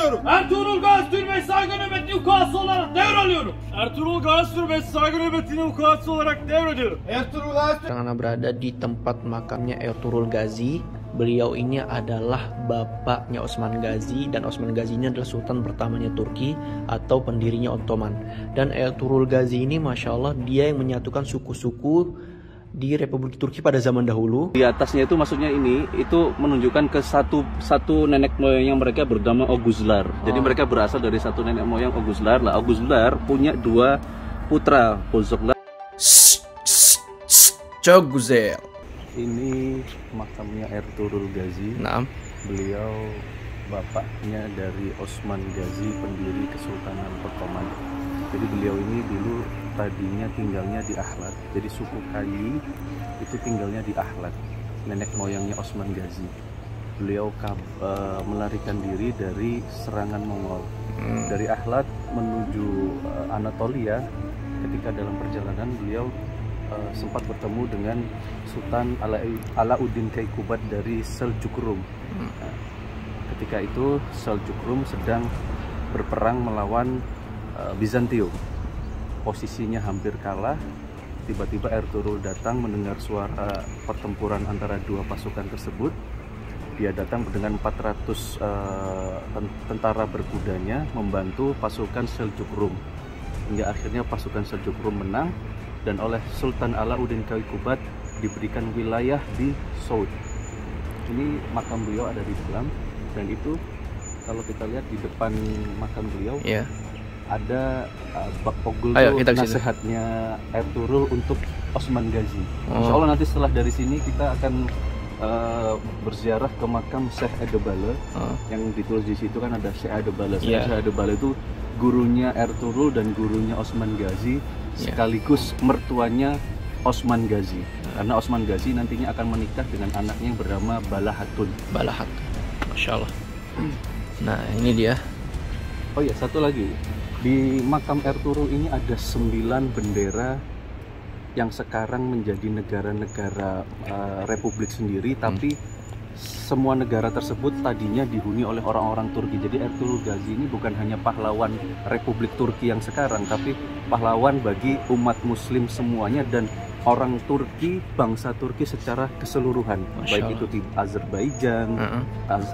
devrediyorum. Ertuğrul Gazi Türbesi saygı nöbetini vukuatçısı olarak devralıyorum. Ertuğrul Gazi Türbesi saygı nöbetini vukuatçısı olarak devrediyorum. Ertuğrul Gazi. Karena berada di tempat makamnya Ertuğrul Gazi. Beliau ini adalah bapaknya Osman Gazi, dan Osman Gazi ini adalah sultan pertamanya Turki atau pendirinya Ottoman. Dan Ertuğrul Gazi ini Masya Allah dia yang menyatukan suku-suku di Republik Turki pada zaman dahulu. Di atasnya itu maksudnya ini itu menunjukkan ke satu nenek moyang yang mereka bernama Oguzlar. Jadi mereka berasal dari satu nenek moyang Oguzlar. Lah Oguzlar punya dua putra, Bozoklar. Coguzel. Ini makamnya Ertuğrul Gazi. Naam. Beliau bapaknya dari Osman Gazi, pendiri Kesultanan Ottoman. Jadi beliau ini dulu tadinya tinggalnya di Ahlat. Jadi suku Kayi itu tinggalnya di Ahlat, nenek moyangnya Osman Gazi. Beliau melarikan diri dari serangan Mongol dari Ahlat menuju Anatolia. Ketika dalam perjalanan beliau sempat bertemu dengan Sultan Alauddin Keykubat dari Seljuk Rum. Ketika itu Seljuk Rum sedang berperang melawan Bizantium. Posisinya hampir kalah. Tiba-tiba Ertuğrul datang mendengar suara pertempuran antara dua pasukan tersebut. Dia datang dengan 400 tentara berkudanya membantu pasukan Seljuk Rum. Hingga akhirnya pasukan Seljuk Rum menang, dan oleh Sultan Alauddin Keykubat diberikan wilayah di South. Ini makam beliau ada di dalam, dan itu kalau kita lihat di depan makam beliau ada bak pogul nasihatnya Ertuğrul untuk Osman Gazi. Insya Allah nanti setelah dari sini kita akan berziarah ke makam Syekh Edebale yang ditulis di situ kan ada Syekh Edebale. Syekh Edebale itu gurunya Ertuğrul dan gurunya Osman Gazi, sekaligus mertuanya Osman Gazi. Karena Osman Gazi nantinya akan menikah dengan anaknya yang bernama Balahatun. Balahatun, Masya Allah. Nah ini dia. Oh iya, satu lagi. Di makam Ertuğrul ini ada 9 bendera yang sekarang menjadi negara-negara republik sendiri, tapi semua negara tersebut tadinya dihuni oleh orang-orang Turki. Jadi Ertuğrul Gazi ini bukan hanya pahlawan Republik Turki yang sekarang, tapi pahlawan bagi umat muslim semuanya dan orang Turki, bangsa Turki secara keseluruhan. Baik itu di Azerbaijan,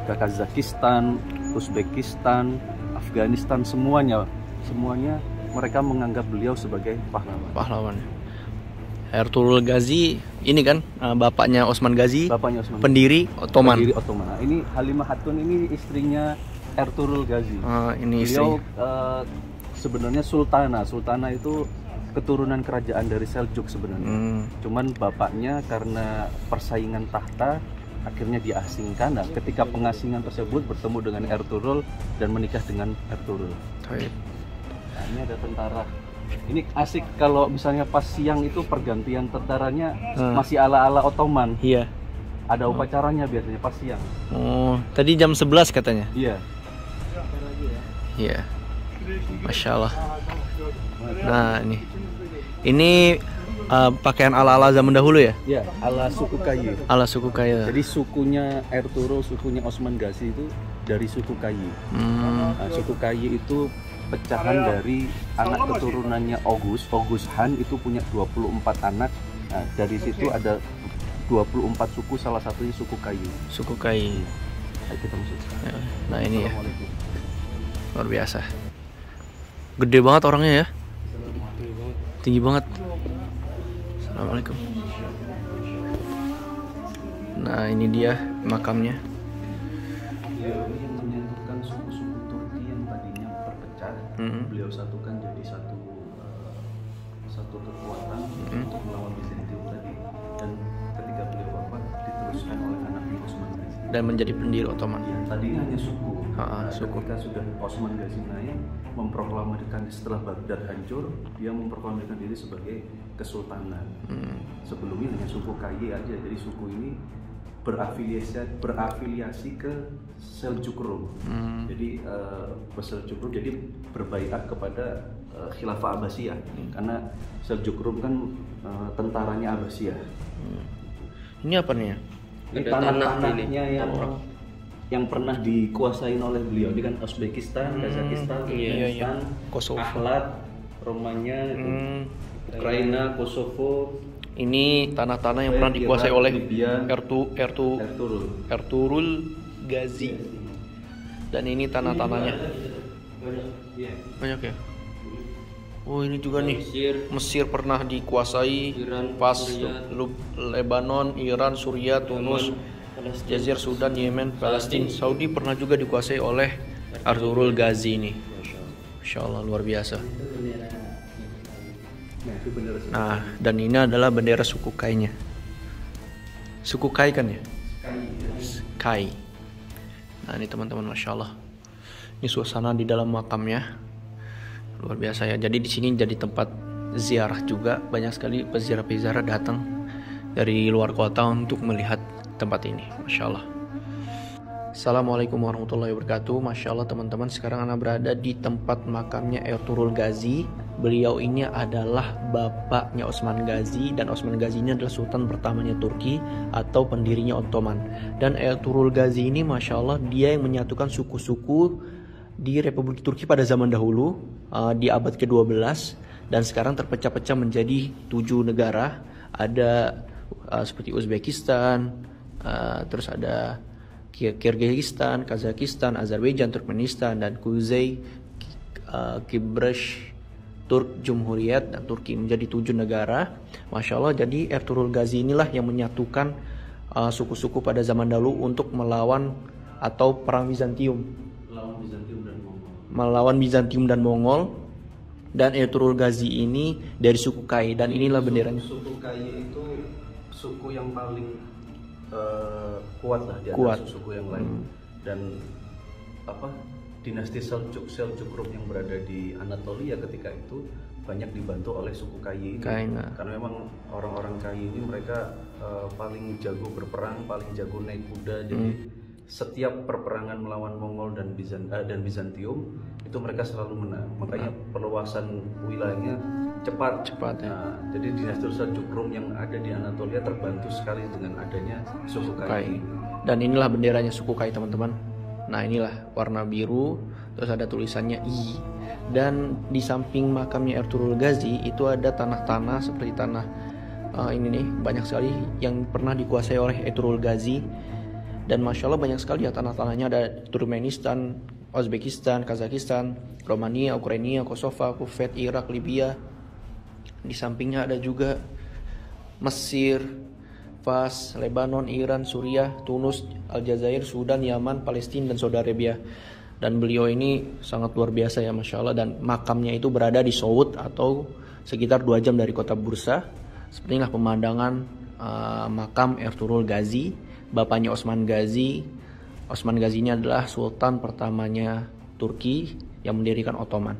Kazakhstan, Uzbekistan, Afghanistan, semuanya mereka menganggap beliau sebagai pahlawan. Ertuğrul Gazi ini kan bapaknya Osman Gazi, pendiri Ottoman. Nah, ini Halimah Hatun ini istrinya Ertuğrul Gazi. Ini beliau sebenarnya sultana. Sultana itu keturunan kerajaan dari Seljuk sebenarnya. Cuman bapaknya karena persaingan tahta akhirnya diasingkan. Nah, ketika pengasingan tersebut bertemu dengan Ertuğrul dan menikah dengan Ertuğrul. Nah, ini ada tentara. Ini asik kalau misalnya pas siang itu pergantian tentaranya masih ala-ala Ottoman. Iya. Ada upacaranya biasanya pas siang. Oh, tadi jam 11 katanya. Iya. Iya. Masya Allah. Nah ini pakaian ala-ala zaman dahulu ya? Iya, ala suku Kayi. Ala suku Kayi. Jadi sukunya Ertuğrul, sukunya Osman Gazi itu dari suku Kayi. Nah, suku Kayi itu pecahan dari anak keturunannya Oghuz Han itu punya 24 anak. Nah, dari situ ada 24 suku, salah satunya suku Kayi. Suku Kayi. Ayo kita masuk. Nah ini ya, luar biasa. Gede banget orangnya ya. Tinggi banget. Assalamualaikum. Nah ini dia makamnya. Beliau satukan jadi satu kekuatan untuk melawan Bizantium tadi, dan ketika beliau wafat diteruskan oleh anaknya Osman Gazi dan menjadi pendiri Ottoman. Ya, tadinya hanya suku. Suku. Ketika sudah Osman Gazi naik, memproklamasikan setelah Baghdad hancur, dia memproklamasikan diri sebagai kesultanan. Sebelumnya hanya suku Kayi aja, jadi suku ini berafiliasi ke Seljuk Rum. Jadi Seljuk Rum jadi berbaiat kepada Khilafah Abbasiyah, karena Seljuk Rum kan tentaranya Abbasiyah. Ini apa nih? Ini tanahnya yang yang pernah dikuasain oleh beliau. Ini kan Uzbekistan, Kazakhstan, Turkmenistan, Kosovo, Ahlat, Romania, Ukraina, Kosovo. Ini tanah-tanah yang pernah dikuasai oleh Libya, Ertuğrul Gazi. Dan ini tanah-tanahnya banyak ya. Oh, ini juga nih Mesir pernah dikuasai, pas Lebanon, Iran, Suriah, Tunus, Jazir, Sudan, Yemen, Palestina, Saudi pernah juga dikuasai oleh Ertuğrul Gazi ini. Masya Allah, luar biasa. Nah, dan ini adalah bendera suku Kai-nya. Suku Kai kan ya? Kai. Nah, ini teman-teman, Masya Allah. Ini suasana di dalam makamnya. Luar biasa ya. Jadi di sini jadi tempat ziarah juga. Banyak sekali peziarah-peziarah datang dari luar kota untuk melihat tempat ini. Masya Allah. Assalamualaikum warahmatullahi wabarakatuh. Masya Allah teman-teman, sekarang Ana berada di tempat makamnya Ertuğrul Gazi. Beliau ini adalah bapaknya Osman Gazi, dan Osman Gazi ini adalah sultan pertamanya Turki atau pendirinya Ottoman. Dan Ertuğrul Gazi ini Masya Allah dia yang menyatukan suku-suku di Republik Turki pada zaman dahulu di abad ke-12, dan sekarang terpecah-pecah menjadi 7 negara. Ada seperti Uzbekistan, terus ada Kyrgyzstan, Kazakhstan, Azerbaijan, Turkmenistan, dan Kuzey, Kibresh, Turk Cumhuriyet, dan Turki menjadi 7 negara. Masya Allah, jadi Ertuğrul Gazi inilah yang menyatukan suku-suku pada zaman dahulu untuk melawan atau perang Bizantium. Melawan Bizantium dan Mongol. Dan Ertuğrul Gazi ini dari suku Kai, dan inilah benderanya. Suku Kai itu suku yang paling kuat lah di antara suku yang lain. Dan dinasti Seljuk yang berada di Anatolia ketika itu banyak dibantu oleh suku Kai ini. Karena memang orang-orang Kai ini mereka paling jago berperang, paling jago naik kuda. Jadi setiap perperangan melawan Mongol dan Bizantium itu mereka selalu menang. Makanya perluasan wilayahnya cepat. Nah, jadi dinasti Seljuk yang ada di Anatolia terbantu sekali dengan adanya suku Kai. Dan inilah benderanya suku Kai teman-teman. Nah, inilah warna biru, terus ada tulisannya I. Dan di samping makamnya Ertuğrul Gazi itu ada tanah-tanah seperti tanah ini nih, banyak sekali yang pernah dikuasai oleh Ertuğrul Gazi. Dan Masya Allah banyak sekali ya tanah-tanahnya. Ada Turkmenistan, Uzbekistan, Kazakhstan, Romania, Ukraina, Kosovo, Kuwait, Irak, Libya. Di sampingnya ada juga Mesir, Fas, Lebanon, Iran, Suriah, Tunus, Aljazair, Sudan, Yaman, Palestina, dan Saudi Arabia. Dan beliau ini sangat luar biasa ya Masya Allah. Dan makamnya itu berada di Soud atau sekitar 2 jam dari kota Bursa. Seperti inilah pemandangan makam Ertuğrul Gazi, bapaknya Osman Gazi. Osman Gazi ini adalah sultan pertamanya Turki yang mendirikan Ottoman.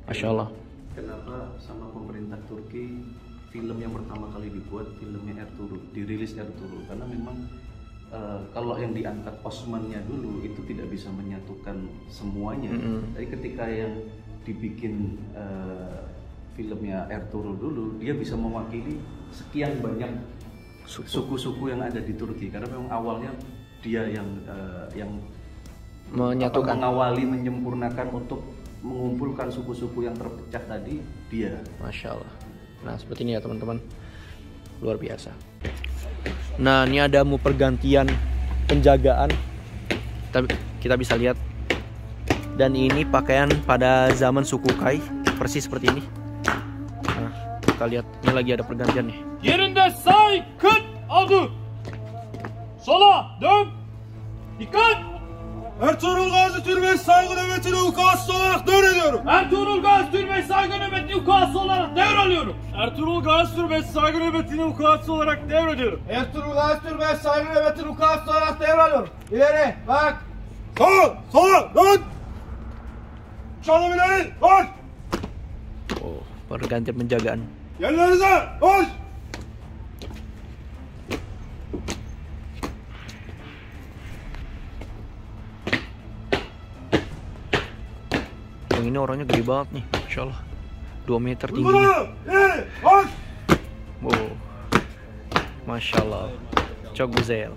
Masya Allah. Kenapa sama pemerintah Turki film yang pertama kali dibuat filmnya Ertuğrul, dirilis Ertuğrul? Karena memang kalau yang diangkat Osmannya dulu itu tidak bisa menyatukan semuanya. Tapi ketika yang dibikin filmnya Ertuğrul dulu, dia bisa mewakili sekian banyak suku-suku yang ada di Turki. Karena memang awalnya dia yang menyatukan, mengawali, menyempurnakan untuk mengumpulkan suku-suku yang terpecah tadi dia. Masya Allah. Nah seperti ini ya teman-teman, luar biasa. Nah ini ada mau pergantian penjagaan, kita bisa lihat. Dan ini pakaian pada zaman suku Kai, persis seperti ini. Nah kita lihat, ini lagi ada pergantian nih. Yerinde say, kıt, aldı. Sola, dön. Dikkat. Ertuğrul Gazi Türbesi saygı nöbetini ukası olarak devrediyorum. Ertuğrul Gazi Türbesi saygı nöbetini ukası olarak devralıyorum. Ertuğrul Gazi Türbesi saygı nöbetini ukası olarak devrediyorum. Ertuğrul Gazi Türbesi saygı nöbetini ukası olarak devralıyorum. İleri bak. Sola dön. Çalım ileri koş. Oh, pergantian penjagaan. Yerlerinize koş. Yang ini orangnya gede banget nih, Masya Allah, 2 meter tingginya. Oh, Masya Allah, çok güzel.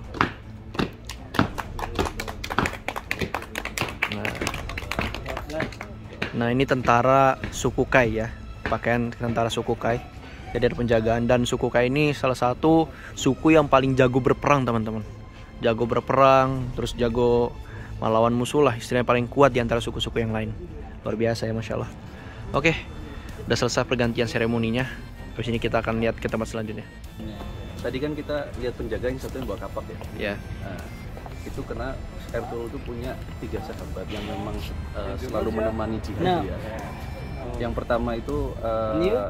Nah, ini tentara suku Kai ya, pakaian tentara suku Kai. Jadi ada penjagaan, dan suku Kai ini salah satu suku yang paling jago berperang, teman-teman. Jago berperang, terus jago melawan musuh lah, istilahnya paling kuat di antara suku-suku yang lain. Luar biasa ya, Masya Allah. Oke, udah selesai pergantian seremoninya. Terus ini kita akan lihat ke tempat selanjutnya. Tadi kan kita lihat penjaga yang satu yang bawa kapak ya. Ya. Nah, itu karena Ertugrul itu punya 3 sahabat yang memang selalu menemani jihad ya. Yang pertama itu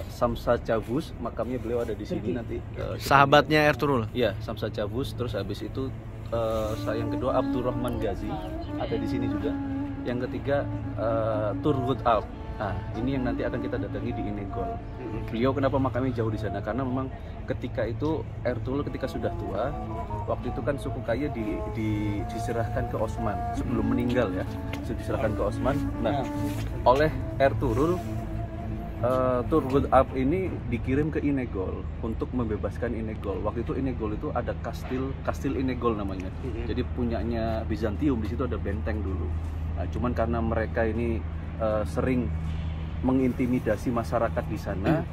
Samsa Cavus, makamnya beliau ada di sini nanti. Sahabatnya Ertugrul. Iya, Samsa Cavus. Terus habis itu yang kedua Abdurrahman Ghazi ada di sini juga. Yang ketiga Turgut Alp. Nah, ini yang nanti akan kita datangi di Inegol. Beliau kenapa makamnya jauh di sana? Karena memang ketika itu Ertugrul ketika sudah tua, waktu itu kan suku Kaya diserahkan ke Osman sebelum meninggal ya, diserahkan ke Osman. Nah, oleh Ertugrul, Turgut Alp ini dikirim ke Inegol untuk membebaskan Inegol. Waktu itu Inegol itu ada kastil Inegol namanya. Jadi punyanya Bizantium, di situ ada benteng dulu. Nah, cuman karena mereka ini sering mengintimidasi masyarakat di sana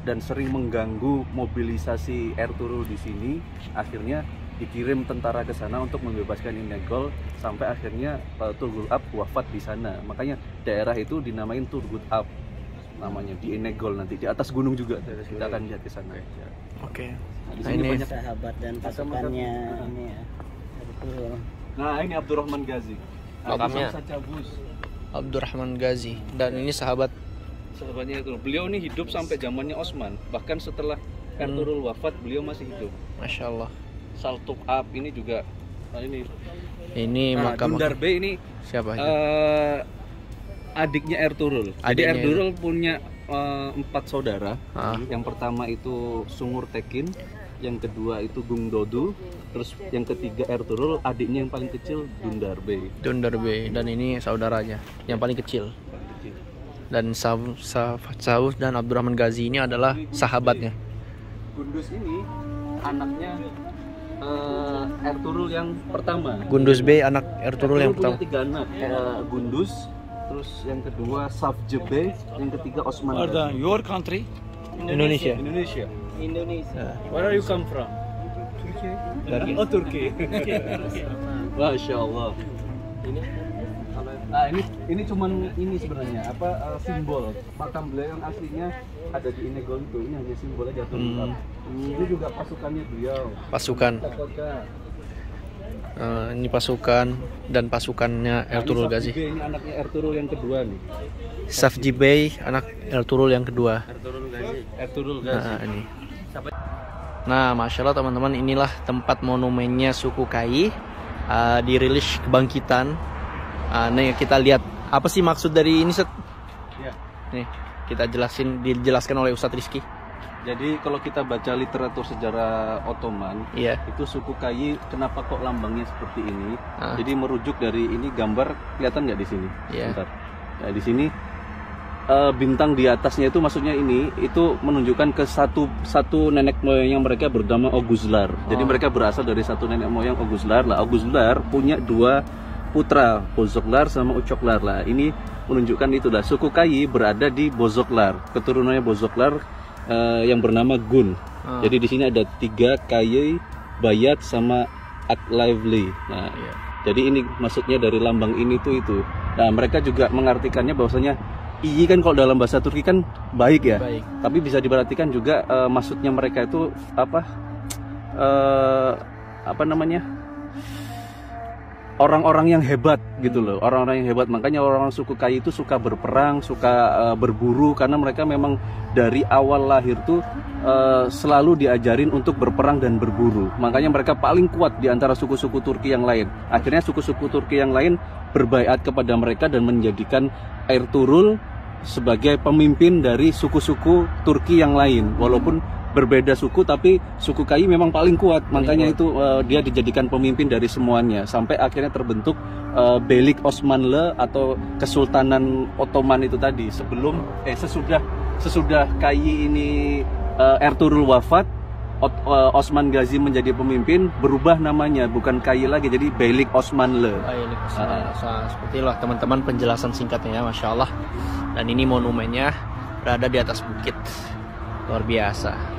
dan sering mengganggu mobilisasi Ertugrul di sini, akhirnya dikirim tentara ke sana untuk membebaskan Inegol sampai akhirnya Turgut Alp wafat di sana. Makanya daerah itu dinamain Turgut Alp namanya, di Inegol nanti di atas gunung juga. Kita akan lihat ke sana. Oke. Nah, ini banyak sahabat dan pasukannya ini ya. Ertugrul. Nah, ini Abdurrahman Ghazi. Makamnya Abdurrahman Ghazi, dan ini sahabatnya itu. Beliau ini hidup sampai zamannya Osman, bahkan setelah Ertugrul wafat beliau masih hidup. Masya Allah. Saltuk Alp ini juga ini makam Dundar Bey ini siapa? Adiknya Ertugrul. Jadi Ertugrul punya 4 saudara. Yang pertama itu Sungur Tekin, yang kedua itu Gung Dodu, terus yang ketiga Ertugrul, adiknya yang paling kecil Dundar Bey. Dundar Bey, dan ini saudaranya yang paling kecil. Dan Saud dan Abdurrahman Ghazi ini adalah sahabatnya. Gundus ini anaknya Ertugrul yang pertama. Gundus Bey anak Ertugrul yang pertama. Punya 3 anak. Gundus, terus yang kedua Safje Bey, yang ketiga Osman. Your country? Indonesia. Where are you come from? Oh, Turki. Masya Allah. Nah, ini cuman ini sebenarnya simbol. Makam beliau yang aslinya ada di Inegol itu. Ini hanya simbol aja. Ini juga pasukannya beliau. Pasukan. Ini pasukan dan pasukannya Ertugrul Ghazi. Ini anaknya Ertugrul yang kedua nih. Safji Bey anak Ertugrul yang kedua. Ertugrul Ghazi. Ini. Nah, Masya Allah teman-teman, inilah tempat monumennya suku Kai, dirilis kebangkitan. Nih kita lihat apa sih maksud dari ini, Set? Ya. Nih kita dijelaskan oleh Ustadz Rizky. Jadi kalau kita baca literatur sejarah Ottoman, itu suku Kai kenapa kok lambangnya seperti ini? Jadi merujuk dari ini gambar, kelihatan nggak di sini? Bentar. Ya, di sini bintang di atasnya itu maksudnya ini itu menunjukkan ke satu nenek moyang yang mereka bernama Oguzlar. Jadi mereka berasal dari satu nenek moyang Oguzlar. Lah Oguzlar punya 2 putra, Bozoklar sama Ucoklar. Lah ini menunjukkan itu lah suku Kai berada di Bozoklar, keturunannya Bozoklar yang bernama Gun. Jadi di sini ada 3 Kai, Bayat sama Aklavli. Nah, jadi ini maksudnya dari lambang ini tuh itu. Nah, mereka juga mengartikannya bahwasanya iyi kan kalau dalam bahasa Turki kan baik ya. Baik. Tapi bisa diperhatikan juga maksudnya mereka itu apa namanya? Orang-orang yang hebat gitu loh, orang-orang yang hebat. Makanya orang-orang suku Kai itu suka berperang, suka berburu, karena mereka memang dari awal lahir tuh selalu diajarin untuk berperang dan berburu. Makanya mereka paling kuat di antara suku-suku Turki yang lain. Akhirnya suku-suku Turki yang lain berbaiat kepada mereka dan menjadikan Ertugrul sebagai pemimpin dari suku-suku Turki yang lain. Walaupun berbeda suku, tapi suku Kai memang paling kuat. Makanya itu dia dijadikan pemimpin dari semuanya sampai akhirnya terbentuk Beylik Osmanlı atau Kesultanan Ottoman itu tadi. Sesudah Kai ini Ertugrul wafat, Osman Ghazi menjadi pemimpin, berubah namanya, bukan KAI lagi, jadi Beylik Osmanlı. Beylik Osmanlı. Seperti itulah teman-teman penjelasan singkatnya ya, Masya Allah. Dan ini monumennya berada di atas bukit, luar biasa.